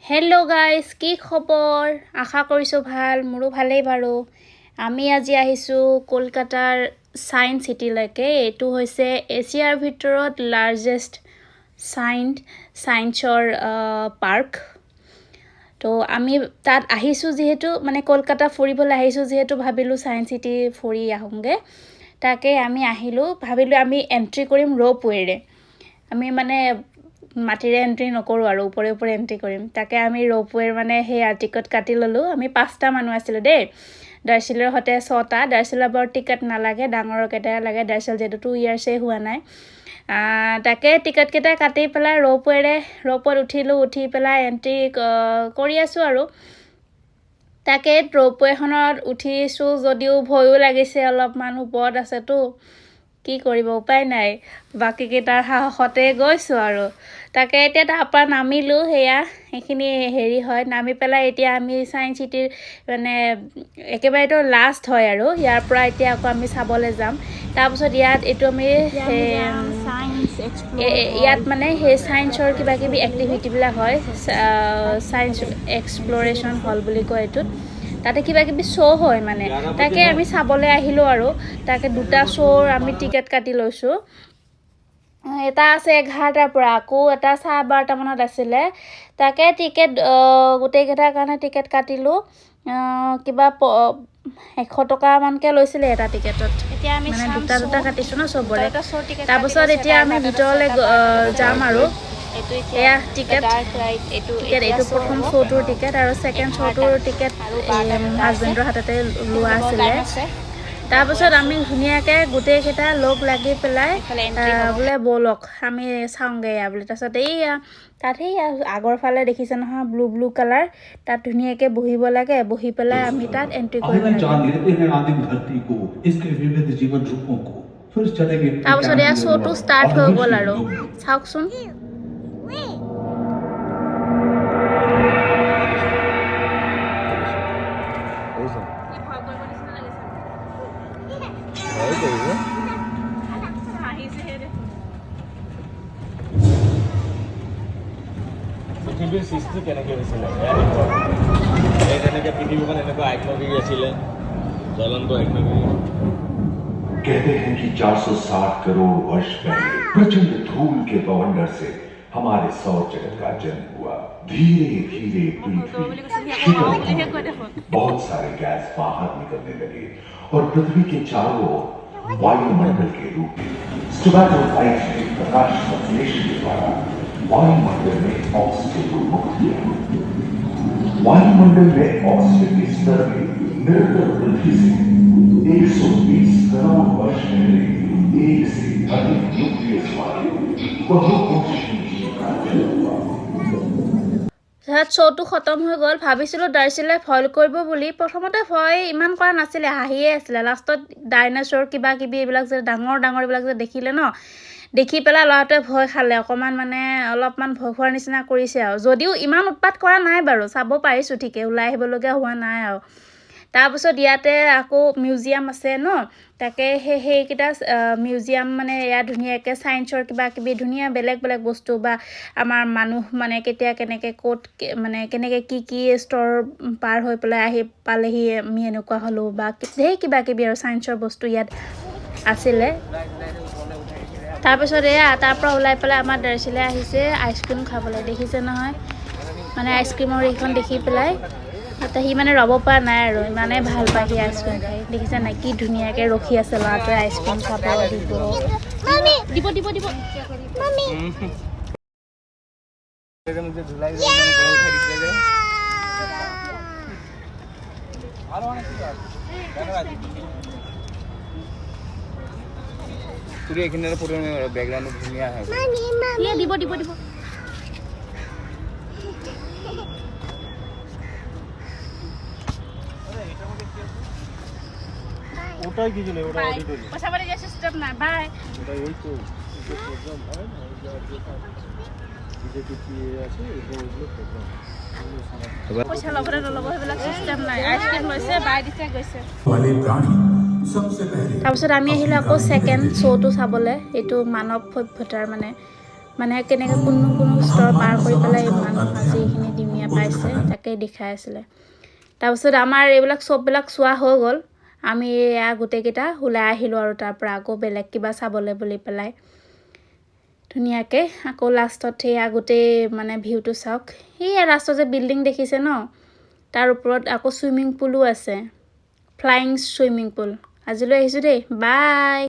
Hello' guys, কি খবৰ? আশা কৰিছোঁ ভাল, মোৰো ভালেই বাৰু। আমি আজি আহিছোঁ কলকাতাৰ ছায়েন্স চিটিলৈকে। এইটো হৈছে এছিয়াৰ ভিতৰত লাৰ্জেষ্ট ছায়েন্সৰ পাৰ্ক। তো আমি তাত আহিছোঁ যিহেতু, মানে কলকাতা ফুৰিবলৈ আহিছোঁ যিহেতু, ভাবিলোঁ ছায়েন্স চিটি ফুৰি আহোঁগৈ। তাকে আমি আহিলোঁ, ভাবিলোঁ আমি এণ্ট্ৰি কৰিম ৰ'পৱেৰে। আমি মানে মাটিৰে এণ্ট্ৰি নকৰোঁ আৰু ওপৰে এণ্ট্ৰি কৰিম। তাকে আমি ৰ'পৱেৰ মানে সেই টিকট কাটি ল'লোঁ। আমি 5টা মানুহ আছিলোঁ দেই। দাৰ্চিলৰ সৈতে 6টা। দাৰ্চিলৰ বাৰু টিকট নালাগে, ডাঙৰকেইটাই লাগে। দাৰ্চিল যিহেতু 2 ইয়াৰ্ছেই হোৱা নাই। তাকে টিকটকেইটা কাটি পেলাই ৰ'পত উঠিলোঁ। উঠি পেলাই এণ্ট্ৰি কৰি আছোঁ আৰু। তাকে ৰ'পৱেখনত উঠিছোঁ যদিও ভয়ো লাগিছে, অলপমান ওপৰত আছেতো। কি কৰিব, উপায় নাই, বাকীকেইটাৰ সাহসতে গৈছোঁ আৰু। তাকে এতিয়া তাৰপৰা নামিলোঁ, এইখিনি হয়। নামি পেলাই এতিয়া আমি ছায়েন্স চিটিৰ মানে একেবাৰেতো লাষ্ট হয় আৰু। ইয়াৰ পৰা এতিয়া আকৌ আমি চাবলৈ যাম। তাৰপিছত এইটো আমি ইয়াত মানে সেই ছায়েন্সৰ কিবাকিবি এক্টিভিটিবিলাক হয়। ছায়েন্স এক্সপ্ল'ৰেশ্যন হল বুলি কয় এইটোত। তাতে কিবাকিবি শ্ব' হয় মানে, তাকে আমি চাবলৈ আহিলোঁ আৰু। তাকে 2টা শ্ব'ৰ আমি টিকেট কাটি লৈছোঁ। এটা আছে 11টাৰ পৰা, আকৌ এটা 12:30মানত আছিলে। তাকে টিকেট গোটেইকেইটাৰ কাৰণে টিকেট কাটিলোঁ। কিবা 100 টকামানকৈ লৈছিলে এটা টিকেটত। এতিয়া আমি মানে দুটা কাটিছোঁ ন চবৰে। তাৰপিছত এতিয়া আমি ভিতৰলৈ যাম আৰু। এয়া টিকেট, এইটো প্ৰথম শ্ব'টোৰ টিকেট আৰু ছেকেণ্ড শ্ব'টোৰ টিকেট হাজবেণ্ডৰ হাততে লোৱা আছিলে। তাৰপিছত আমি ধুনীয়াকৈ গোটেইকেইটা লগ লাগি পেলাই বোলে ব'লক আমি চাওঁগৈ বোলে। তাৰপিছত তাত আগৰ ফালে দেখিছে নহয় ব্লু কালাৰ, তাত ধুনীয়াকৈ বহিব লাগে। বহি পেলাই আমি তাত এণ্ট্ৰি কৰিব লাগে। তাৰপিছত শ্ব'টো ষ্টাৰ্ট হৈ গ'ল আৰু, চাওকচোন। পৃথিৱীৰ সৃষ্টি কেনেকৈ হৈছিলে তেনেকৈ পৃথিৱীখন এনেকুৱা আগ্নেয়গিৰি আছিলে, জ্বলন্ত আগ্নেয়গিৰি। कहते हैं कि 460 करोड़ वर्ष पहले प्रचंड धूल के बवंडर से हमारे सौर जगत का जन्म हुआ। धीरे धीरे बहुत सारे गैस बाहर निकलने लगे और पृथ्वी के चारों ओर वायुमंडल के रूप में प्रकाश संश्लेषण के द्वारा वायुमंडल में ऑक्सीजन को मुक्त किया। वायुमंडल में ऑक्सीजन के स्तर में निरंतर वृद्धि से 120 करोड़ वर्ष पहले एक से अधिक न्यूक्लियस वाले बहुकोशिकीय जीव का जन्म हुआ। শ্ব'টো খতম হৈ গ'ল। ভাবিছিলোঁ দাৰ্চিলে ভয় কৰিব বুলি। প্ৰথমতে ভয় ইমান কৰা নাছিলে, হাঁহিয়ে আছিলে। লাষ্টত ডাইনাছৰ কিবাকিবি এইবিলাক যে ডাঙৰ এইবিলাক যে দেখিলে ন, দেখি পেলাই ল'ৰাটোৱে ভয় খালে অকণমান, মানে অলপমান ভয় খোৱাৰ নিচিনা কৰিছে আৰু। যদিও ইমান উৎপাত কৰা নাই বাৰু, চাব পাৰিছোঁ ঠিকে, ওলাই আহিবলগীয়া হোৱা নাই আৰু। তাৰপিছত ইয়াতে আকৌ মিউজিয়াম আছে ন, তাকে সেইকেইটা মিউজিয়াম মানে ইয়াত ধুনীয়াকৈ ছায়েন্সৰ কিবাকিবি ধুনীয়া বেলেগ বস্তু বা আমাৰ মানুহ মানে কেনেকৈ ক'ত মানে কেনেকৈ কি স্তৰ পাৰ হৈ পেলাই পালেহি আমি এনেকুৱা হ'লোঁ, বা ধেৰ কিবাকিবি আৰু ছায়েন্সৰ বস্তু ইয়াত আছিলে। তাৰপিছত তাৰ পৰা ওলাই পেলাই আমাৰ দাৰ্চিলে আহিছে আইচক্ৰীম খাবলৈ। দেখিছে নহয়, মানে আইচক্ৰীমৰ এইখন দেখি পেলাই সি মানে ৰ'ব পৰা নাই আৰু, ইমানেই ভাল পায় সি আইচক্ৰীম খাই। দেখিছে নাই কি ধুনীয়াকৈ ৰখি আছে ল'ৰাটোৱে আইচক্ৰীম খাব দিব। এইখিনি বেকগ্ৰাউণ্ড ধুনীয়া হয়। দিব। ওটাই কি ছিল, ওটা অডিটোরিয়াম। পয়সা বাড়ি যে সিস্টেম না ভাই, ওটা এই তো যে প্রোগ্রাম হয় না, যে কি আছে এগুলো প্রোগ্রাম। পয়সা লবরে নলব সেইবিলাক সিস্টেম নাই। আইচক্ৰীম লৈছে, বাই দিছে, গৈছে। তাৰপিছত আমি আহিলোঁ আকৌ ছেকেণ্ড শ্ব'টো চাবলৈ। এইটো মানৱ সভ্যতাৰ মানে কেনেকৈ কোনো স্তৰ পাৰ কৰি পেলাই মানুহ আজি এইখিনি দুনীয়া পাই তাকেই দেখাই আছিলে তাৰপিছত আমাৰ এইবিলাক চববিলাক চোৱা হৈ গ'ল আমি এয়া গোটেইকেইটা ওলাই আহিলোঁ আৰু তাৰ পৰা আকৌ বেলেগ কিবা চাবলৈ বুলি পেলাই ধুনীয়াকৈ আকৌ লাষ্টত সেয়া গোটেই মানে ভিউটো চাওক সেয়া লাষ্টত যে বিল্ডিং দেখিছে ন তাৰ ওপৰত আকৌ চুইমিং পুলো আছে ফ্লাইং চুইমিং পুল আজিলৈ আহিছোঁ দেই বাই